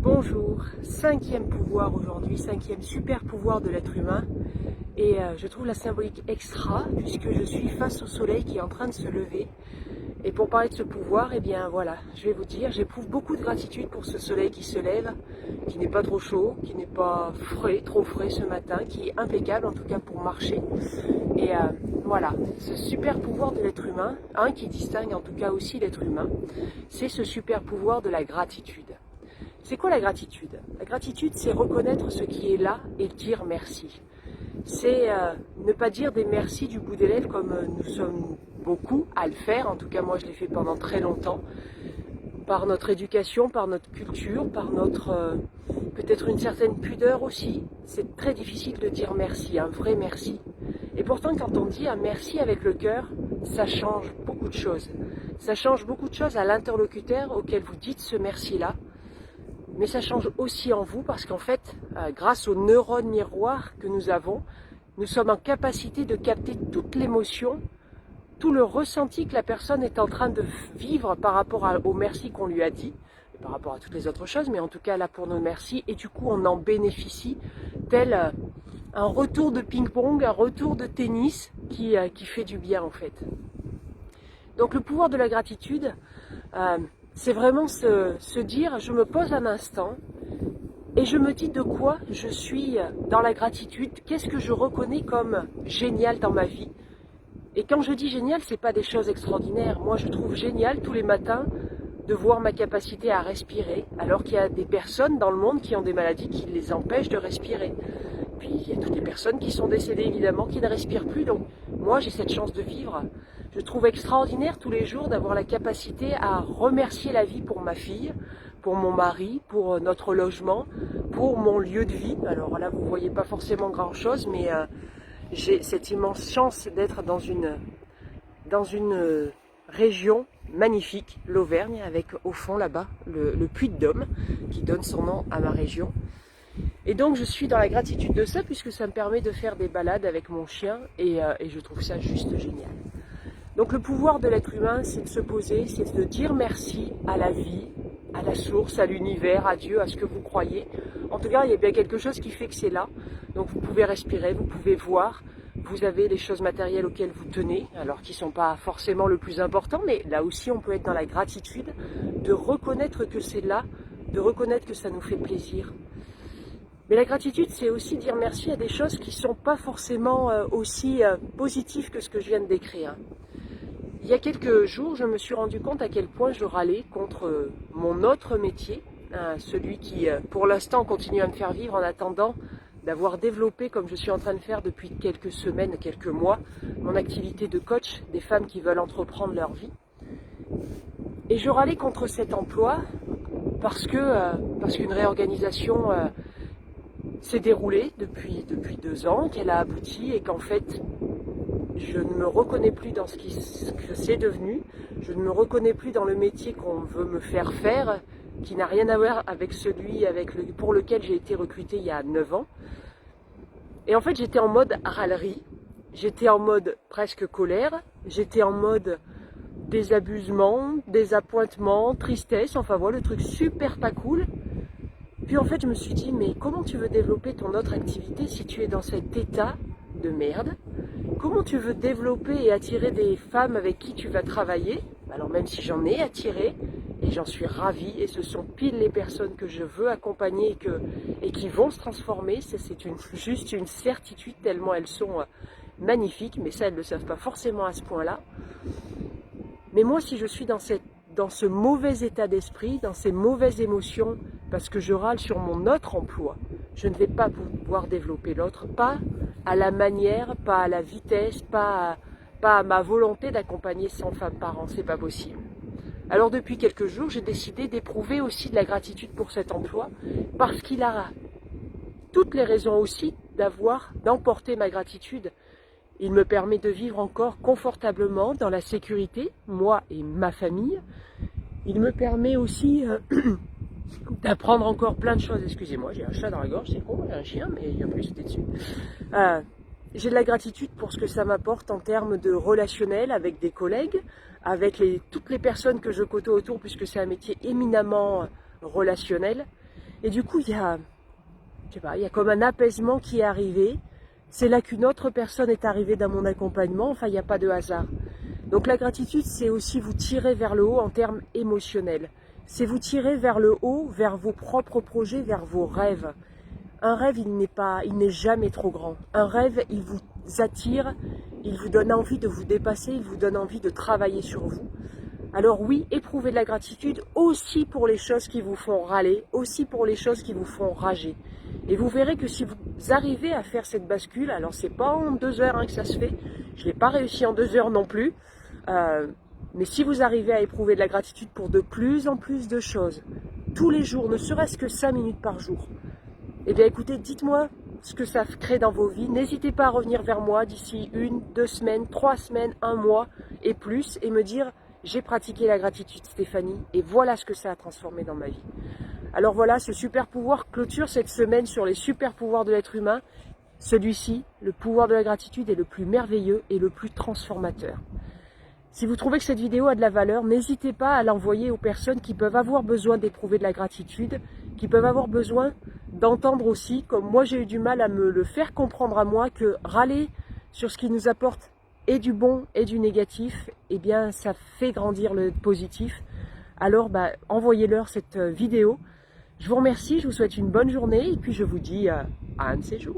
Bonjour, cinquième pouvoir aujourd'hui, cinquième super pouvoir de l'être humain. Et je trouve la symbolique extra puisque je suis face au soleil qui est en train de se lever. Et pour parler de ce pouvoir, eh bien voilà, je vais vous dire, j'éprouve beaucoup de gratitude pour ce soleil qui se lève, qui n'est pas trop chaud, qui n'est pas frais, trop frais ce matin, qui est impeccable en tout cas pour marcher. Et voilà, ce super pouvoir de l'être humain, qui distingue en tout cas aussi l'être humain, c'est ce super pouvoir de la gratitude. C'est quoi la gratitude? La gratitude, c'est reconnaître ce qui est là et dire merci. C'est ne pas dire des merci du bout des lèvres comme nous sommes beaucoup à le faire. En tout cas, moi, je l'ai fait pendant très longtemps. Par notre éducation, par notre culture, par notre peut-être une certaine pudeur aussi. C'est très difficile de dire merci, un vrai merci. Et pourtant, quand on dit un merci avec le cœur, ça change beaucoup de choses. Ça change beaucoup de choses à l'interlocuteur auquel vous dites ce merci-là. Mais ça change aussi en vous parce qu'en fait, grâce aux neurones miroirs que nous avons, nous sommes en capacité de capter toute l'émotion, tout le ressenti que la personne est en train de vivre par rapport au merci qu'on lui a dit, et par rapport à toutes les autres choses, mais en tout cas là pour nos merci, et du coup on en bénéficie tel un retour de ping-pong, un retour de tennis qui fait du bien en fait. Donc le pouvoir de la gratitude, c'est vraiment se dire, je me pose un instant et je me dis de quoi je suis dans la gratitude, qu'est-ce que je reconnais comme génial dans ma vie. Et quand je dis génial, c'est pas des choses extraordinaires. Moi, je trouve génial tous les matins de voir ma capacité à respirer, alors qu'il y a des personnes dans le monde qui ont des maladies qui les empêchent de respirer. Puis il y a toutes les personnes qui sont décédées évidemment, qui ne respirent plus. Donc moi, j'ai cette chance de vivre. Je trouve extraordinaire tous les jours d'avoir la capacité à remercier la vie pour ma fille, pour mon mari, pour notre logement, pour mon lieu de vie. Alors là, vous ne voyez pas forcément grand-chose, mais j'ai cette immense chance d'être dans une région magnifique, l'Auvergne, avec au fond là-bas le Puy-de-Dôme, qui donne son nom à ma région. Et donc je suis dans la gratitude de ça, puisque ça me permet de faire des balades avec mon chien, et je trouve ça juste génial. Donc le pouvoir de l'être humain, c'est de se poser, c'est de dire merci à la vie, à la source, à l'univers, à Dieu, à ce que vous croyez. En tout cas, il y a bien quelque chose qui fait que c'est là. Donc vous pouvez respirer, vous pouvez voir, vous avez les choses matérielles auxquelles vous tenez, alors qui ne sont pas forcément le plus important, mais là aussi on peut être dans la gratitude, de reconnaître que c'est là, de reconnaître que ça nous fait plaisir. Mais la gratitude, c'est aussi dire merci à des choses qui ne sont pas forcément aussi positives que ce que je viens de décrire. Il y a quelques jours, je me suis rendu compte à quel point je râlais contre mon autre métier, celui qui, pour l'instant, continue à me faire vivre en attendant d'avoir développé, comme je suis en train de faire depuis quelques semaines, quelques mois, mon activité de coach des femmes qui veulent entreprendre leur vie. Et je râlais contre cet emploi parce qu'une réorganisation s'est déroulée depuis 2 ans, qu'elle a abouti et qu'en fait, je ne me reconnais plus dans ce que c'est devenu, je ne me reconnais plus dans le métier qu'on veut me faire faire, qui n'a rien à voir avec celui pour lequel j'ai été recrutée il y a 9 ans. Et en fait, j'étais en mode râlerie, j'étais en mode presque colère, j'étais en mode désabusement, désappointement, tristesse, enfin voilà, le truc super pas cool. Puis en fait, je me suis dit, mais comment tu veux développer ton autre activité si tu es dans cet état de merde? Comment tu veux développer et attirer des femmes avec qui tu vas travailler? Alors même si j'en ai attiré, et j'en suis ravie, et ce sont pile les personnes que je veux accompagner et qui vont se transformer, c'est juste une certitude tellement elles sont magnifiques, mais ça elles ne le savent pas forcément à ce point-là. Mais moi si je suis dans ce mauvais état d'esprit, dans ces mauvaises émotions, parce que je râle sur mon autre emploi, je ne vais pas pouvoir développer l'autre, pas à la manière, pas à la vitesse, pas à ma volonté d'accompagner 100 femmes par an, c'est pas possible. Alors depuis quelques jours, j'ai décidé d'éprouver aussi de la gratitude pour cet emploi, parce qu'il a toutes les raisons aussi d'emporter ma gratitude. Il me permet de vivre encore confortablement dans la sécurité, moi et ma famille. Il me permet aussi d'apprendre encore plein de choses. Excusez-moi, j'ai un chat dans la gorge, c'est con, j'ai un chien, mais il a plus sauter dessus. J'ai de la gratitude pour ce que ça m'apporte en termes de relationnel avec des collègues, avec toutes les personnes que je côtoie autour, puisque c'est un métier éminemment relationnel. Et du coup, il y a, je sais pas, il y a comme un apaisement qui est arrivé. C'est là qu'une autre personne est arrivée dans mon accompagnement. Enfin, il n'y a pas de hasard. Donc la gratitude, c'est aussi vous tirer vers le haut en termes émotionnels. C'est vous tirer vers le haut, vers vos propres projets, vers vos rêves. Un rêve, il n'est jamais trop grand. Un rêve, il vous attire, il vous donne envie de vous dépasser, il vous donne envie de travailler sur vous. Alors oui, éprouvez de la gratitude aussi pour les choses qui vous font râler, aussi pour les choses qui vous font rager. Et vous verrez que si vous arrivez à faire cette bascule, alors c'est pas en 2 heures que ça se fait, je l'ai pas réussi en 2 heures non plus, mais si vous arrivez à éprouver de la gratitude pour de plus en plus de choses, tous les jours, ne serait-ce que 5 minutes par jour, eh bien écoutez, dites-moi ce que ça crée dans vos vies. N'hésitez pas à revenir vers moi d'ici 1, 2 semaines, 3 semaines, 1 mois et plus, et me dire « J'ai pratiqué la gratitude Stéphanie, et voilà ce que ça a transformé dans ma vie ». Alors voilà, ce super pouvoir clôture cette semaine sur les super pouvoirs de l'être humain. Celui-ci, le pouvoir de la gratitude, est le plus merveilleux et le plus transformateur. Si vous trouvez que cette vidéo a de la valeur, n'hésitez pas à l'envoyer aux personnes qui peuvent avoir besoin d'éprouver de la gratitude, qui peuvent avoir besoin d'entendre aussi, comme moi j'ai eu du mal à me le faire comprendre à moi, que râler sur ce qui nous apporte et du bon et du négatif, eh bien ça fait grandir le positif. Alors envoyez-leur cette vidéo. Je vous remercie, je vous souhaite une bonne journée et puis je vous dis à un de ces jours.